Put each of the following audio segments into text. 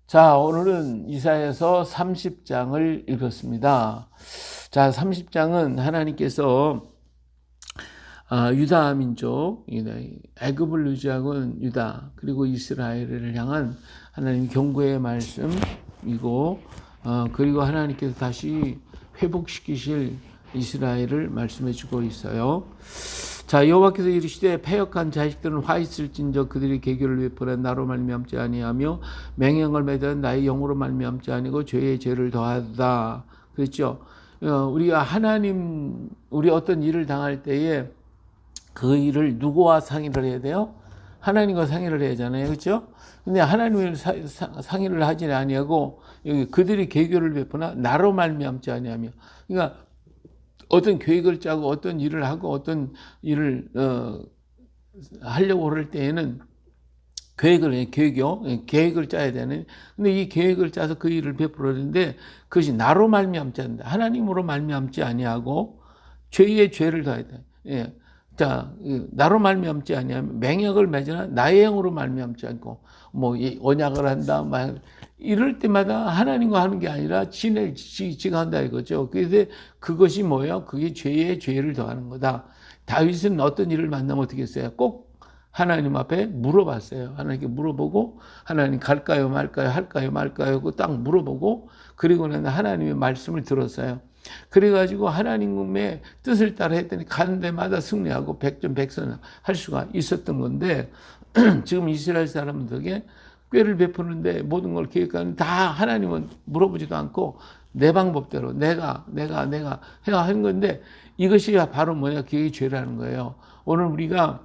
자, 오늘은 이사야서 30장을 읽었습니다. 자, 30장은 하나님께서 유다 민족, 애굽을 유지하고 있는 유다, 그리고 이스라엘을 향한 하나님 경고의 말씀이고, 그리고 하나님께서 다시 회복시키실 이스라엘을 말씀해 주고 있어요. 자, 여호와께서 이르시되 패역한 자식들은 화 있을진저 그들이 계교를 베풀어 나로 말미암지 아니하며 맹령을 맺어 나의 영으로 말미암지 아니고 죄의 죄를 더하다. 그랬죠. 우리가 우리 어떤 일을 당할 때에 그 일을 누구와 상의를 해야 돼요? 하나님과 상의를 해야 하잖아요. 그렇죠? 근데 하나님을 상의를 하지 아니하고 여기 그들이 계교를 베푸나 나로 말미암지 아니하며, 그러니까 어떤 계획을 짜고 어떤 일을 하고 어떤 일을 하려고 그럴 때에는 계획을 짜야 되는. 근데 이 계획을 짜서 그 일을 베풀었는데 그것이 나로 말미암지 않는다. 하나님으로 말미암지 아니하고 죄의 죄를 더해야 돼. 예. 자, 나로 말미암지 아니하면 맹약을 맺으나 나의 영으로 말미암지 않고 뭐 언약을 한다, 막 이럴 때마다 하나님과 하는 게 아니라 지가 한다 이거죠. 그래서 그것이 뭐예요? 그게 죄의 죄를 더하는 거다. 다윗은 어떤 일을 만나면 어떻게 했어요? 꼭 하나님 앞에 물어봤어요. 하나님께 물어보고 하나님 갈까요 말까요 할까요 말까요 그 딱 물어보고 그리고는 하나님의 말씀을 들었어요. 그래가지고 하나님의 뜻을 따라 했더니 가는 데마다 승리하고 백전백선 할 수가 있었던 건데 지금 이스라엘 사람들에게 꾀를 베푸는데 모든 걸 계획하는 다 하나님은 물어보지도 않고 내 방법대로 내가 해야 하는 건데 이것이 바로 뭐냐? 그게 죄라는 거예요. 오늘 우리가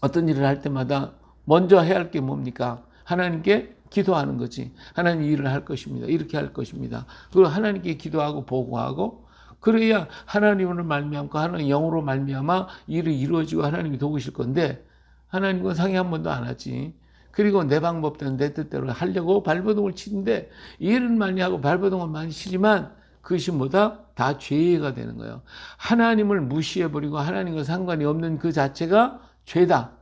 어떤 일을 할 때마다 먼저 해야 할 게 뭡니까? 하나님께 기도하는 거지. 하나님 일을 할 것입니다. 이렇게 할 것입니다. 그리고 하나님께 기도하고 보고하고 그래야 하나님으로 말미암고 하나님 영으로 말미암아 일이 이루어지고 하나님이 도우실 건데 하나님과 상의 한 번도 안 하지. 그리고 내 방법대로 내 뜻대로 하려고 발버둥을 치는데 일은 많이 하고 발버둥을 많이 치지만 그것이 뭐다? 다 죄가 되는 거예요. 하나님을 무시해버리고 하나님과 상관이 없는 그 자체가 죄다.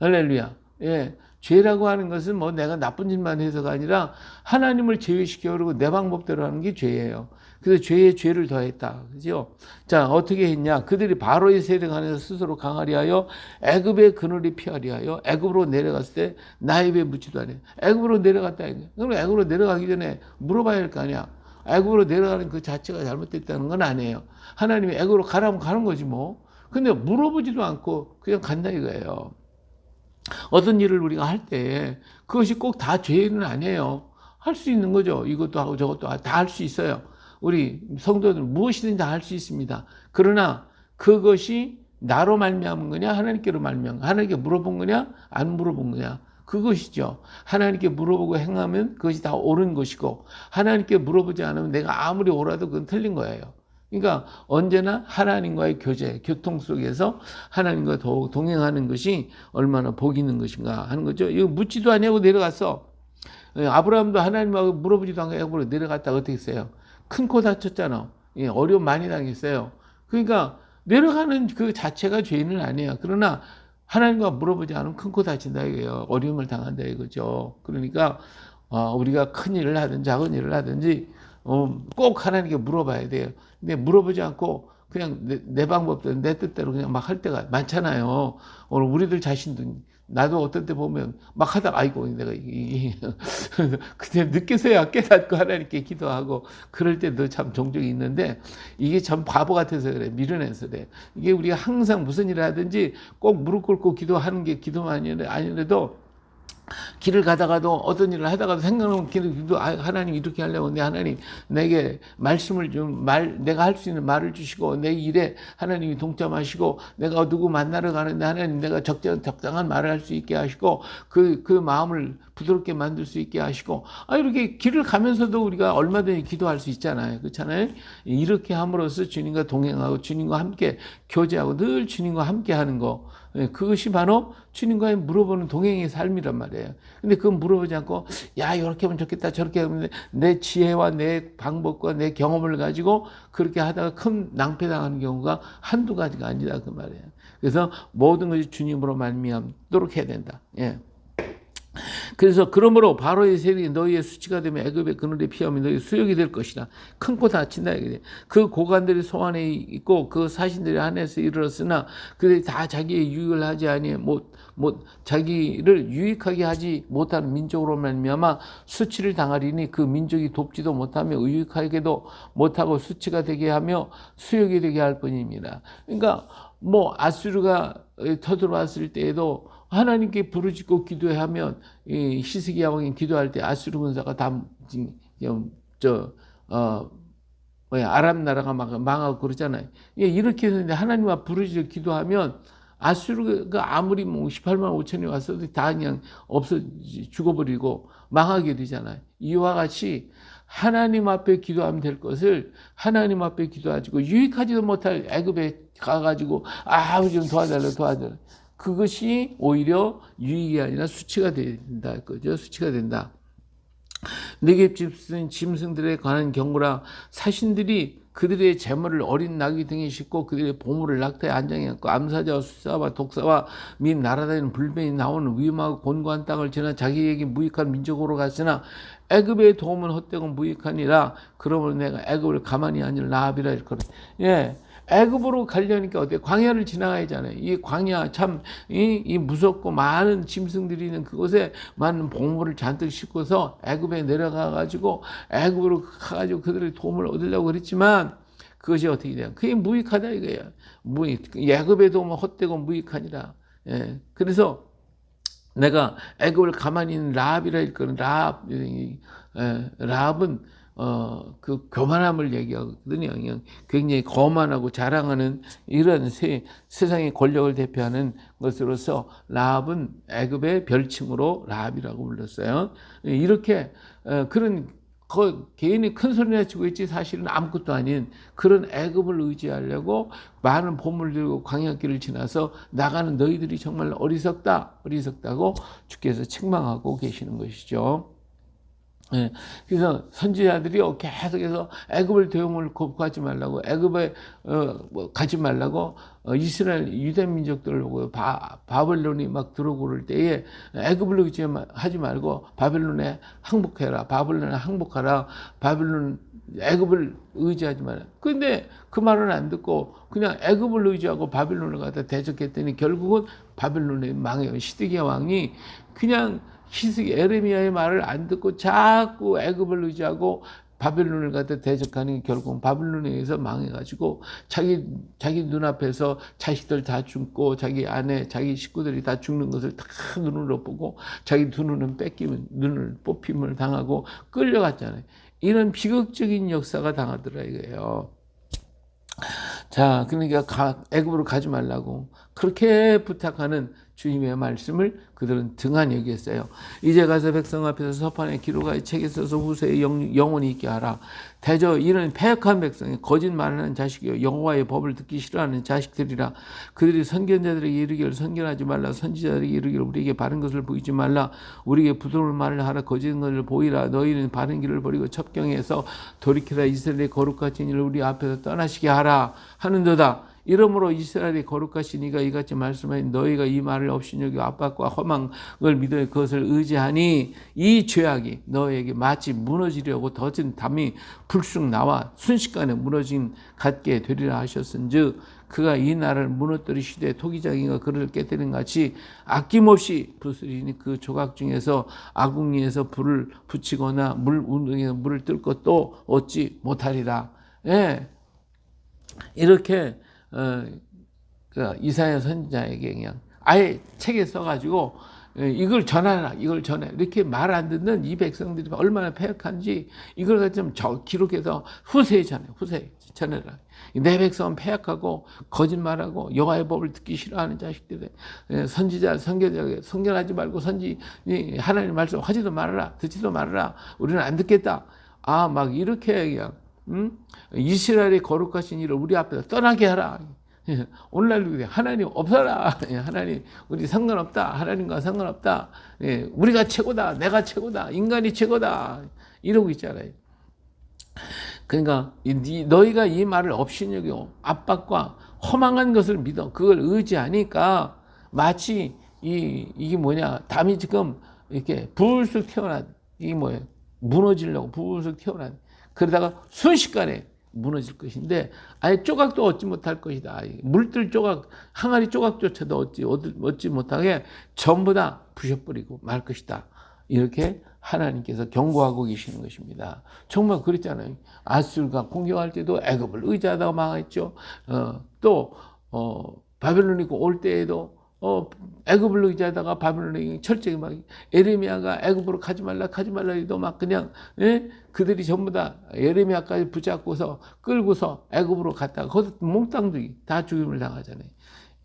할렐루야. 예. 죄라고 하는 것은 뭐 내가 나쁜 짓만 해서가 아니라 하나님을 제외시켜버리고 내 방법대로 하는 게 죄예요. 그래서 죄에 죄를 더했다. 그죠? 자, 어떻게 했냐? 그들이 바로의 세력 안에서 스스로 강하리 하여 애굽의 그늘이 피하리 하여 애굽으로 내려갔을 때 나의 입에 묻지도 않아요. 애굽으로 내려갔다. 그럼 애굽으로 내려가기 전에 물어봐야 할 거 아니야. 애굽으로 내려가는 그 자체가 잘못됐다는 건 아니에요. 하나님이 애굽으로 가라면 가는 거지 뭐. 근데 물어보지도 않고 그냥 간다 이거예요. 어떤 일을 우리가 할 때 그것이 꼭 다 죄는 아니에요. 할 수 있는 거죠. 이것도 하고 저것도 다 할 수 있어요. 우리 성도들은 무엇이든 다 할 수 있습니다. 그러나 그것이 나로 말미암은 거냐 하나님께로 말미암은 거냐, 하나님께 물어본 거냐 안 물어본 거냐, 그것이죠. 하나님께 물어보고 행하면 그것이 다 옳은 것이고 하나님께 물어보지 않으면 내가 아무리 옳아도 그건 틀린 거예요. 그러니까 언제나 하나님과의 교제, 교통 속에서 하나님과 동행하는 것이 얼마나 복 있는 것인가 하는 거죠. 이거 묻지도 않냐고 내려갔어. 아브라함도 하나님하고 물어보지도 않고 애굽으로 내려갔다가 어떻게 했어요? 큰 코 다쳤잖아. 어려움 많이 당했어요. 그러니까 내려가는 그 자체가 죄는 아니에요. 그러나 하나님과 물어보지 않으면 큰 코 다친다 이거예요. 어려움을 당한다 이거죠. 그러니까 우리가 큰 일을 하든지 작은 일을 하든지 꼭 하나님께 물어봐야 돼요. 근데 물어보지 않고 그냥 내 방법대로 내 뜻대로 그냥 막 할 때가 많잖아요. 오늘 우리들 자신도 나도 어떤 때 보면 막 하다가 아이고 내가 그때 늦게서야 깨닫고 하나님께 기도하고 그럴 때도 참 종종 있는데 이게 참 바보 같아서 그래. 미련해서 그래. 이게 우리가 항상 무슨 일을 하든지 꼭 무릎 꿇고 기도하는 게 기도만 아니라도 길을 가다가도 어떤 일을 하다가도 생각나면 기도, 하나님 이렇게 하려고 내 하나님 내게 말씀을 내가 할 수 있는 말을 주시고 내 일에 하나님이 동참하시고 내가 누구 만나러 가는데 하나님 내가 적당한 말을 할 수 있게 하시고 그 마음을 부드럽게 만들 수 있게 하시고 이렇게 길을 가면서도 우리가 얼마든지 기도할 수 있잖아요. 그렇잖아요. 이렇게 함으로써 주님과 동행하고 주님과 함께 교제하고 늘 주님과 함께 하는 거, 그것이 바로 주님과의 물어보는 동행의 삶이란 말이에요. 근데 그건 물어보지 않고 야 이렇게 하면 좋겠다 저렇게 하면 내 지혜와 내 방법과 내 경험을 가지고 그렇게 하다가 큰 낭패당하는 경우가 한두 가지가 아니다 그 말이에요. 그래서 모든 것이 주님으로 말미암도록 해야 된다. 예. 그래서 그러므로 바로의 세력이 너희의 수치가 되며 애굽의 그늘에 피하며 너희 수욕이 될 것이라. 큰 코 다친다. 그 고관들이 소안에 있고 그 사신들이 안에서 이르렀으나 그들이 다 자기의 유익을 하지 아니해 자기를 유익하게 하지 못하는 민족으로 말미암아 수치를 당하리니 그 민족이 돕지도 못하며 유익하게도 못하고 수치가 되게 하며 수욕이 되게 할 뿐입니다. 그러니까 아수르가 터들어왔을 때에도 하나님께 부르짖고 기도하면 이 히스기야 왕이 기도할 때 아수르 군사가 다 아람 나라가 망하고 그러잖아요. 이렇게 했는데 하나님 앞 부르짖고 기도하면 아수르가 아무리 18만 5천이 왔어도 다 그냥 없어 죽어버리고 망하게 되잖아요. 이와 같이 하나님 앞에 기도하면 될 것을 하나님 앞에 기도하고 유익하지도 못할 애굽에 가가지고 좀 도와달라. 그것이 오히려 유익이 아니라 수치가 된다. 그죠? 수치가 된다. 네겝 짐승들에 관한 경고라. 사신들이 그들의 재물을 어린 나귀 등에 싣고 그들의 보물을 낙타에 안장해갖고 암사자와 수사와 독사와 및 날아다니는 불뱀이 나오는 위험하고 곤고한 땅을 지나 자기에게 무익한 민족으로 갔으나 애굽의 도움은 헛되고 무익하니라. 그러므로 내가 애굽을 가만히 아니라 라합이라 일컬었다. 애굽으로 가려니까 어때? 광야를 지나가야 하잖아요. 이 광야 이 무섭고 많은 짐승들이 있는 그곳에 많은 보물을 잔뜩 싣고서 애굽에 내려가 가지고 애굽으로 가가지고 그들의 도움을 얻으려고 그랬지만 그것이 어떻게 돼요? 그게 무익하다 이거야. 애굽의 도움은 헛되고 무익하니라. 그래서 내가 애굽을 가만히 있는 라합이라 일거는 라합은 그 교만함을 얘기하거든요. 그냥 굉장히 거만하고 자랑하는 이런 세상의 권력을 대표하는 것으로서 라합은 애굽의 별칭으로 라합이라고 불렀어요. 이렇게 그런 개인이 큰 소리나 치고 있지 사실은 아무것도 아닌 그런 애굽을 의지하려고 많은 보물을 들고 광야길을 지나서 나가는 너희들이 정말 어리석다고 주께서 책망하고 계시는 것이죠. 그래서 선지자들이 계속해서 애굽을 대용을 거부하지 말라고 애굽에 가지 말라고 이스라엘 유대 민족들을 보고 바벨론이 막 들어오고 그럴 때에 애굽을 의지하지 말고 바벨론에 항복해라. 바벨론에 항복하라. 애굽을 의지하지 마라. 근데 그 말은 안 듣고 그냥 애굽을 의지하고 바벨론을 갖다 대적했더니 결국은 바벨론에 망해요. 시드기야 왕이 그냥 에레미야의 말을 안 듣고 자꾸 애굽을 의지하고 바벨론을 갖다 대적하는 게 결국 바벨론에 의해서 망해가지고 자기 눈앞에서 자식들 다 죽고 자기 아내 자기 식구들이 다 죽는 것을 다 눈으로 보고 자기 두 눈은 눈을 뽑힘을 당하고 끌려갔잖아요. 이런 비극적인 역사가 당하더라 이거예요. 자, 그러니까 애굽으로 가지 말라고 그렇게 부탁하는 주님의 말씀을 그들은 등한히 여겼어요. 이제 가서 백성 앞에서 서판에 기록하여 책에 써서 후세에 영원히 있게 하라. 대저 이런 패역한 백성이 거짓말하는 자식이요 여호와의 법을 듣기 싫어하는 자식들이라. 그들이 선견자들에게 이르기를 선견하지 말라. 선지자들에게 이르기를 우리에게 바른 것을 보이지 말라. 우리에게 부드러운 말을 하라. 거짓 것을 보이라. 너희는 바른 길을 버리고 첩경에서 돌이키라. 이스라엘의 거룩하신 일을 우리 앞에서 떠나시게 하라 하는도다. 이러므로 이스라엘의 거룩하신 이가 이같이 말씀하니 너희가 이 말을 업신여기고 압박과 허망을 믿어 그것을 의지하니 이 죄악이 너희에게 마치 무너지려고 덫은 담이 불쑥 나와 순식간에 무너진 같게 되리라 하셨은즉 그가 이 나라를 무너뜨리시되 토기장이가 그를 깨뜨린 같이 아낌없이 부스리니 그 조각 중에서 아궁이에서 불을 붙이거나 운동에서 물을 뜰 것도 얻지 못하리라. 이렇게 이사야 선지자에게 그냥 아예 책에 써가지고 이걸 전하라, 이걸 전해. 이렇게 말 안 듣는 이 백성들이 얼마나 패역한지 이걸 가지고 좀 기록해서 후세에 전해라. 내 백성은 패역하고 거짓말하고 여호와의 법을 듣기 싫어하는 자식들이 선견하지 말고 하나님 말씀 하지도 말아라, 듣지도 말아라. 우리는 안 듣겠다. 막 이렇게 그냥 이스라엘의 거룩하신 일을 우리 앞에서 떠나게 하라. 오늘날도 하나님 없어라. 하나님 우리 상관없다. 하나님과 상관없다. 우리가 최고다. 내가 최고다. 인간이 최고다. 이러고 있잖아요. 그러니까 너희가 이 말을 업신여기고 압박과 허망한 것을 믿어 그걸 의지하니까 마치 이게 뭐냐 담이 지금 이렇게 불쑥 튀어나와. 이게 뭐예요? 무너지려고 불쑥 튀어나와. 그러다가 순식간에 무너질 것인데 아예 조각도 얻지 못할 것이다. 물들 조각, 항아리 조각조차도 얻지 못하게 전부 다 부셔버리고 말 것이다. 이렇게 하나님께서 경고하고 계시는 것입니다. 정말 그랬잖아요. 아수르가 공격할 때도 애굽을 의지하다가 망했죠. 바벨론이 올 때에도 애굽을 의지하다가 바벨론이 철저히 막 예레미야가 애굽으로 가지 말라 해도 막 그냥 그들이 전부 다 예레미야까지 붙잡고서 끌고서 애굽으로 갔다가 거기서 몽땅 다 죽임을 당하잖아요.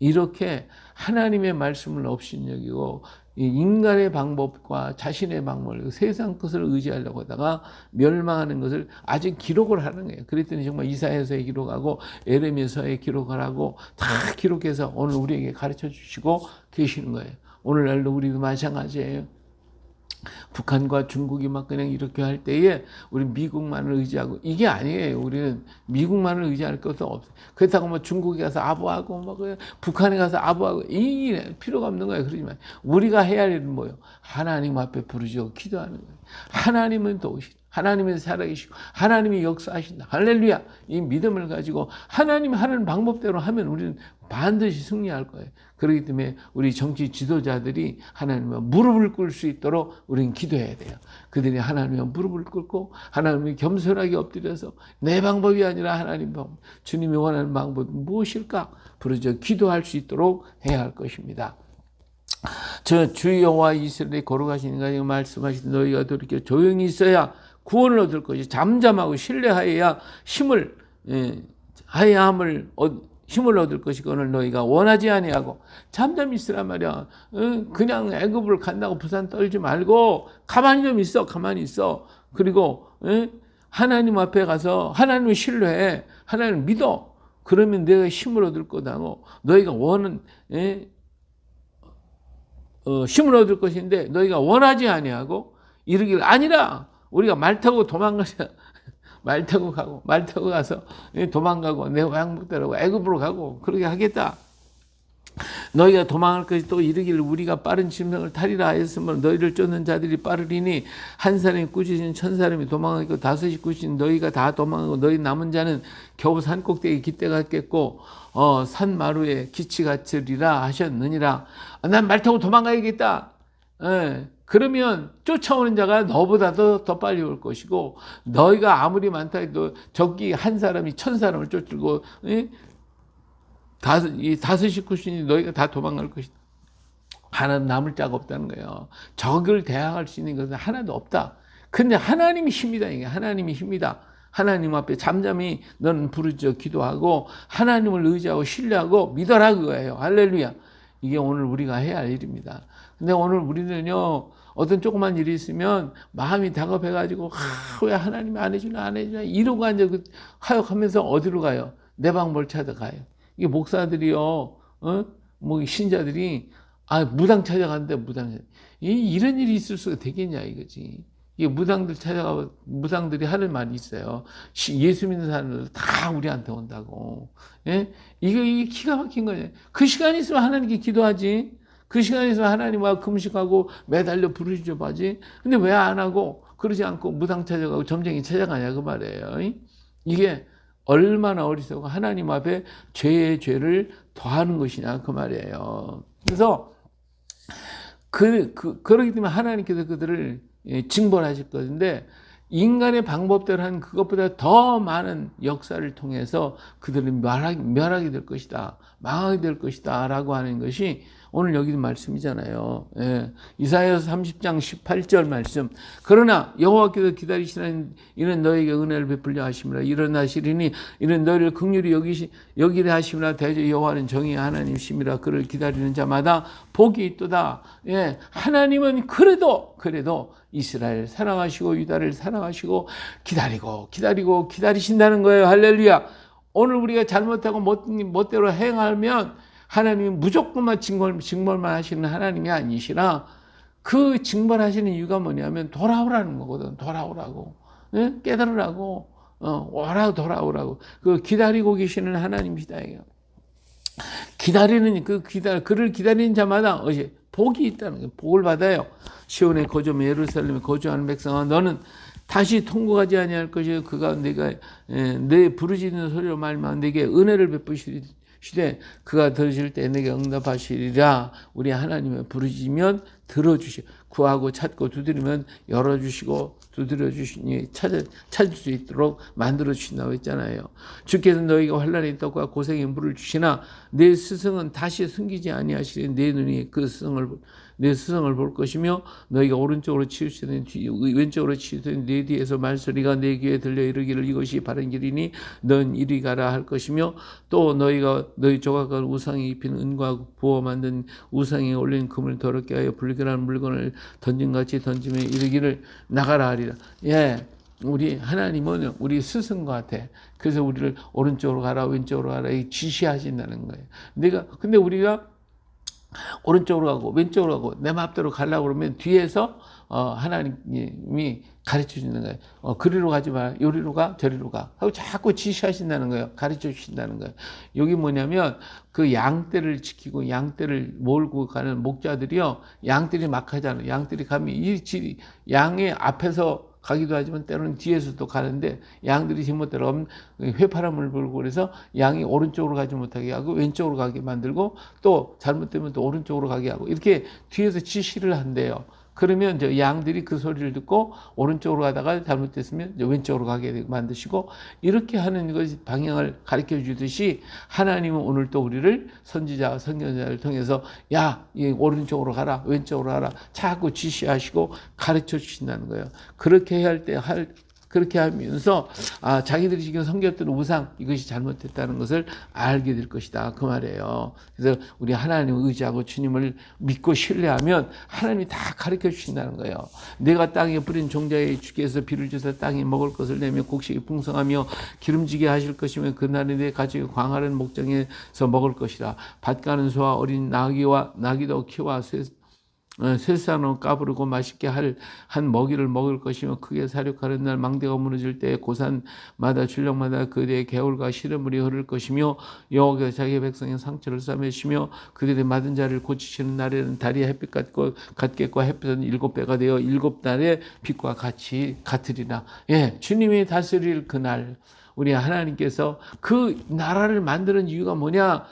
이렇게 하나님의 말씀을 업신여기고 인간의 방법과 자신의 방법을 세상 것을 의지하려고 하다가 멸망하는 것을 아직 기록을 하는 거예요. 그랬더니 정말 이사야서에 기록하고 예레미야서에 기록을 하고 다 기록해서 오늘 우리에게 가르쳐 주시고 계시는 거예요. 오늘날도 우리도 마찬가지예요. 북한과 중국이 막 그냥 이렇게 할 때에 우리 미국만을 의지하고 이게 아니에요. 우리는 미국만을 의지할 것도 없어요. 그렇다고 뭐 중국에 가서 아부하고 뭐 북한에 가서 아부하고 이 필요가 없는 거예요. 그러지만 우리가 해야 할 일은 뭐예요? 하나님 앞에 부르짖고 기도하는 거예요. 하나님은 도우시다. 하나님은 살아계시고 하나님이 역사하신다. 할렐루야. 이 믿음을 가지고 하나님 하는 방법대로 하면 우리는 반드시 승리할 거예요. 그렇기 때문에 우리 정치 지도자들이 하나님의 무릎을 꿇을 수 있도록 우리는 기도해야 돼요. 그들이 하나님의 무릎을 꿇고 하나님이 겸손하게 엎드려서 내 방법이 아니라 하나님 방법, 주님이 원하는 방법은 무엇일까? 부르짖어 기도할 수 있도록 해야 할 것입니다. 저 주 여호와 이스라엘이 거룩하신 이가 말씀하신 너희가 돌이켜 조용히 있어야 구원을 얻을 것이 잠잠하고 신뢰하여야 힘을 얻을 것이거늘 너희가 원하지 아니하고 잠잠히 있으란 말이야. 그냥 애굽을 간다고 부산 떨지 말고 가만히 좀 있어. 가만히 있어. 그리고 하나님 앞에 가서 하나님을 신뢰해. 하나님을 믿어. 그러면 내가 힘을 얻을 거다고. 너희가 힘을 얻을 것인데 너희가 원하지 아니하고 이르길 아니라 우리가 말 타고 도망가자. 말 타고 가서 도망가고 내 왕복대로 애굽으로 가고 그렇게 하겠다. 너희가 도망할 것이 또 이르기를 우리가 빠른 짐승을 타리라 하였으면 너희를 쫓는 자들이 빠르리니 한 사람이 꾸짖으니 1000사람이 도망하고 5이 꾸짖으니 너희가 다 도망하고 너희 남은 자는 겨우 산 꼭대기 깃대 같겠고 산 마루에 기치 같으리라 하셨느니라. 난 말 타고 도망가야겠다. 그러면 쫓아오는 자가 너보다도 더 빨리 올 것이고 너희가 아무리 많다 해도 적이 한 사람이 1000사람을 쫓고 5이 꾸짖으니 너희가 다 도망갈 것이다. 하나도 남을 자가 없다는 거예요. 적을 대항할 수 있는 것은 하나도 없다. 근데 하나님이 힘이다. 이게 하나님이 힘이다. 하나님 앞에 잠잠히 너는 부르짖어 기도하고 하나님을 의지하고 신뢰하고 믿어라 그거예요. 할렐루야. 이게 오늘 우리가 해야 할 일입니다. 근데 오늘 우리는요, 어떤 조그만 일이 있으면 마음이 다급해가지고 왜 하나님이 안 해주나 이러고 이제 하역하면서 어디로 가요? 내 방법을 찾아가요. 이게 목사들이요, 뭐 신자들이 무당 찾아가는데 이런 일이 있을 수가 되겠냐 이거지. 이게 무당들이 하는 말이 있어요. 예수 믿는 사람들 다 우리한테 온다고. 예? 이게 기가 막힌 거예요. 그 시간이 있으면 하나님께 기도하지. 그 시간에 있으면 하나님과 금식하고 매달려 부르짖어 봐지. 근데 왜 안 하고 그러지 않고 무당 찾아가고 점쟁이 찾아가냐 그 말이에요. 이게 얼마나 어리석고 하나님 앞에 죄의 죄를 더하는 것이냐 그 말이에요. 그래서 그러기 때문에 하나님께서 그들을 징벌하실 것인데 인간의 방법대로 한 그것보다 더 많은 역사를 통해서 그들은 멸하게 될 것이다. 망하게 될 것이다. 라고 하는 것이 오늘 여기 말씀이잖아요. 예. 이사야서 30장 18절 말씀. 그러나 여호와께서 기다리시는 이는 너에게 은혜를 베풀려 하심이라. 일어나시리니 이는 너희를 긍휼히 여기려 하심이라. 대저 여호와는 정의의 하나님이심이라. 그를 기다리는 자마다 복이 있도다. 예. 하나님은 그래도 이스라엘 사랑하시고 유다를 사랑하시고 기다리고 기다리신다는 거예요. 할렐루야. 오늘 우리가 잘못하고 멋대로 행하면 하나님이 무조건만 징벌만 하시는 하나님이 아니시라. 그 징벌하시는 이유가 뭐냐면 돌아오라는 거거든. 돌아오라고. 네? 깨달으라고. 돌아오라고. 그 기다리고 계시는 하나님이시다. 그를 기다리는 자마다 복이 있다는 거예요. 복을 받아요. 시온의 거점 예루살렘에 거주하는 백성아 너는 다시 통곡하지 아니할 것이요 그가 내가 내 부르짖는 소리로 말미암아 내게 은혜를 베푸시되 그가 들으실 때 내게 응답하시리라. 우리 하나님의 부르짖으면 들어주시고 구하고 찾고 두드리면 열어주시고 두드려 주시니 찾을 수 있도록 만들어 주신다고 했잖아요. 주께서 너희가 환난의 떡과 고생의 물을 주시나 내 스승은 다시 숨기지 아니하시니 내 눈이 내 스승을 볼 것이며 너희가 오른쪽으로 치우치든 왼쪽으로 치우치든 내 뒤에서 말소리가 내 귀에 들려 이르기를 이것이 바른 길이니 넌 이리 가라 할 것이며 또 너희 조각과 우상에 입힌 은과 부어 만든 우상에 올린 금을 더럽게 하여 불결한 물건을 던진같이 던지며 이르기를 나가라 하리라. 예, 우리 하나님은 우리 스승 같아. 그래서 우리를 오른쪽으로 가라 왼쪽으로 가라 지시하신다는 거예요. 근데 우리가 오른쪽으로 가고 왼쪽으로 가고 내 맘대로 가려고 그러면 뒤에서 하나님이 가르쳐 주는 거예요. 그리로 가지 마. 요리로 가. 저리로 가. 하고 자꾸 지시하신다는 거예요. 가르쳐 주신다는 거예요. 여기 뭐냐면 그 양떼를 지키고 양떼를 몰고 가는 목자들이요. 양들이 막 하잖아요. 양들이 가면 양의 앞에서 가기도 하지만 때로는 뒤에서도 가는데 양들이 잘못대로 회파람을 불고 그래서 양이 오른쪽으로 가지 못하게 하고 왼쪽으로 가게 만들고 또 잘못되면 또 오른쪽으로 가게 하고 이렇게 뒤에서 지시를 한대요. 그러면 이제 양들이 그 소리를 듣고 오른쪽으로 가다가 잘못됐으면 이제 왼쪽으로 가게 만드시고 이렇게 하는 것이 방향을 가르쳐 주듯이 하나님은 오늘 또 우리를 선지자, 선견자를 통해서 야, 오른쪽으로 가라, 왼쪽으로 가라 자꾸 지시하시고 가르쳐 주신다는 거예요. 그렇게 해야 그렇게 하면서 자기들이 지금 섬겼던 우상 이것이 잘못됐다는 것을 알게 될 것이다 그 말이에요. 그래서 우리 하나님을 의지하고 주님을 믿고 신뢰하면 하나님이 다 가르쳐 주신다는 거예요. 내가 땅에 뿌린 종자에 주께서 비를 주사 땅에 먹을 것을 내며 곡식이 풍성하며 기름지게 하실 것이며 그날에 내 가지고 광활한 목장에서 먹을 것이라. 밭 가는 소와 어린 나귀도 키와 쇠산으로 까부르고 맛있게 한 먹이를 먹을 것이며 크게 사륙하는 날 망대가 무너질 때 고산마다 줄령마다 그들의 개울과 시냇물이 흐를 것이며 여호와께서 자기 백성의 상처를 싸매시며 그들의 맞은 자를 고치시는 날에는 달이 햇빛 같겠고 햇빛은 7배가 되어 7달의 빛과 같으리라. 예, 주님이 다스릴 그날 우리 하나님께서 그 나라를 만드는 이유가 뭐냐?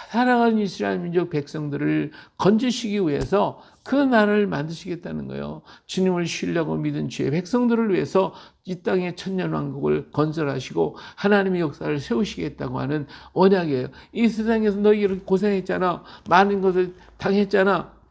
사랑하는 이스라엘 민족 백성들을 건지시기 위해서 그 나라를 만드시겠다는 거예요. 주님을 신뢰하고 믿은 주의 백성들을 위해서 이 땅의 천년왕국을 건설하시고 하나님의 역사를 세우시겠다고 하는 언약이에요. 이 세상에서 너희 이렇게 고생했잖아. 많은 것을 당했잖아.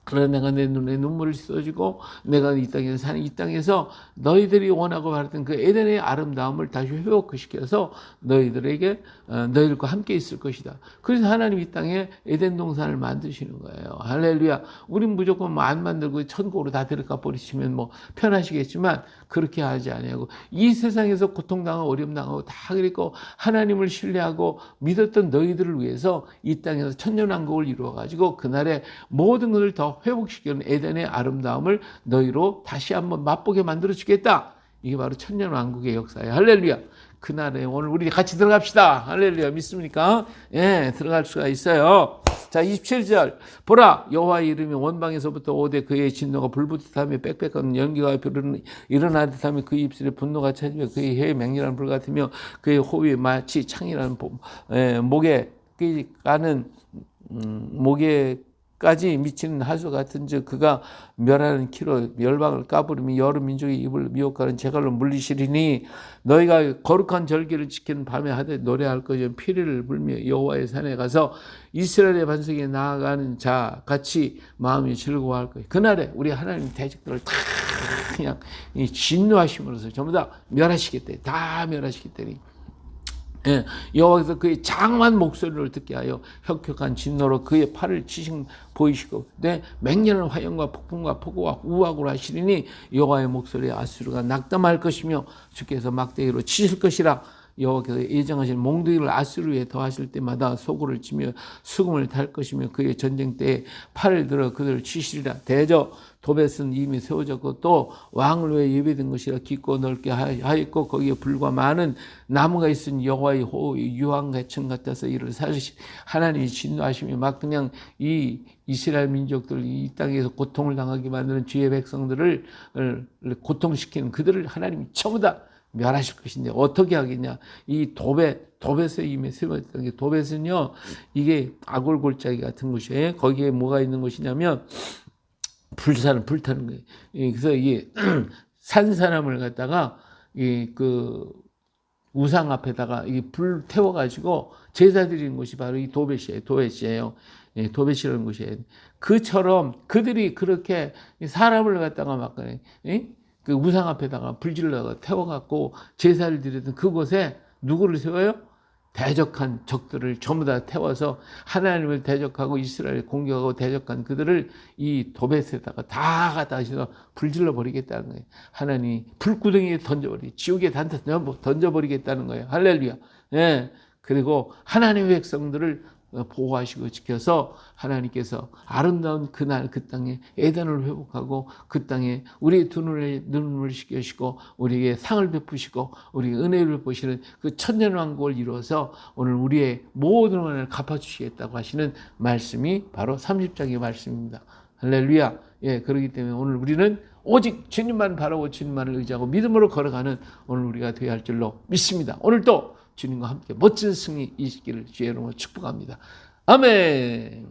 그러나 내가 내 눈에 눈물을 씻어주고 내가 이 땅에서 사는 이 땅에서 너희들이 원하고 바랐던 그 에덴의 아름다움을 다시 회복시켜서 너희들과 함께 있을 것이다. 그래서 하나님 이 땅에 에덴 동산을 만드시는 거예요. 할렐루야. 우린 무조건 안 만들고 천국으로 다 데려가 버리시면 편하시겠지만 그렇게 하지 아니하고 이 세상에서 고통당하고 어려움당하고 다 그랬고 하나님을 신뢰하고 믿었던 너희들을 위해서 이 땅에서 천년왕국을 이루어가지고 그날에 모든 것을 더 회복시키는 에덴의 아름다움을 너희로 다시 한번 맛보게 만들어주겠다. 이게 바로 천년왕국의 역사예요. 할렐루야. 그날에 오늘 우리 같이 들어갑시다. 할렐루야. 믿습니까? 예, 들어갈 수가 있어요. 자, 27절. 보라, 여호와의 이름이 원방에서부터 오되 그의 진노가 불붙듯하며 빽빽한 연기가 일어나듯하며 그의 입술에 분노가 차지며 그의 혀에 맹렬한 불 같으며 그의 호흡이 마치 창이라는 목에 까지 미치는 하수 같은즉 그가 멸하는 키로 멸방을 까부리며 여러 민족의 입을 미혹하는 제갈로 물리시리니 너희가 거룩한 절기를 지키는 밤에 하되 노래할 것이요 피리를 불며 여호와의 산에 가서 이스라엘의 반석에 나아가는 자 같이 마음이 즐거워할 것이요 그날에 우리 하나님 대적들을 다 그냥 진노하심으로써 전부 다 멸하시겠대. 다 멸하시겠대니. 예, 여호와께서 그의 장엄한 목소리를 듣게 하여 혁혁한 진노로 그의 팔을 보이시고 맹렬한 화염과 폭풍과 폭우와 우악으로 하시리니 여호와의 목소리에 아수르가 낙담할 것이며 주께서 막대기로 치실 것이라. 여호와께서 예정하신 몽둥이를 아수르에 더하실 때마다 소굴을 치며 수금을 탈 것이며 그의 전쟁 때에 팔을 들어 그들을 치시리라. 대저 도벳은 이미 세워졌고 또 왕을 위해 예배된 것이라 깊고 넓게 하였고 거기에 불과 많은 나무가 있으니 여호와의 유황같은 같아서 이를 살리시 하나님이 진노하시며 막 그냥 이 이스라엘 민족들 이 땅에서 고통을 당하게 만드는 주의 백성들을 고통시키는 그들을 하나님이 전부 다 멸하실 것인데 어떻게 하겠냐. 이 도벳에 이미 세워졌던 게 도벳은요 이게 아골골짜기 같은 곳이에요. 거기에 뭐가 있는 곳이냐면 불타는 거예요. 그래서 이게 산 사람을 갖다가 그 우상 앞에다가 불 태워가지고 제사 드리는 곳이 바로 이 도벳이에요. 도벳이라는 곳이에요. 그처럼 그들이 그렇게 사람을 갖다가 막 그 우상 앞에다가 불질러가 태워갖고 제사를 드리던 그곳에 누구를 세워요? 대적한 적들을 전부 다 태워서 하나님을 대적하고 이스라엘을 공격하고 대적한 그들을 이 도벳에다가 다 갖다 하셔서 불질러 버리겠다는 거예요. 하나님이 불구덩이에 지옥에 던져버리겠다는 거예요. 할렐루야. 예. 그리고 하나님의 백성들을 보호하시고 지켜서 하나님께서 아름다운 그날 그 땅에 에덴을 회복하고 그 땅에 우리의 두 눈을 시켜시고 우리에게 상을 베푸시고 우리에게 은혜를 보시는 그 천년왕국을 이루어서 오늘 우리의 모든 은혜를 갚아주시겠다고 하시는 말씀이 바로 30장의 말씀입니다. 할렐루야. 예, 그렇기 때문에 오늘 우리는 오직 주님만 바라고 주님만을 의지하고 믿음으로 걸어가는 오늘 우리가 되어야 할 줄로 믿습니다. 오늘도 주님과 함께 멋진 승리 있기를 주의 이름으로 축복합니다. 아멘.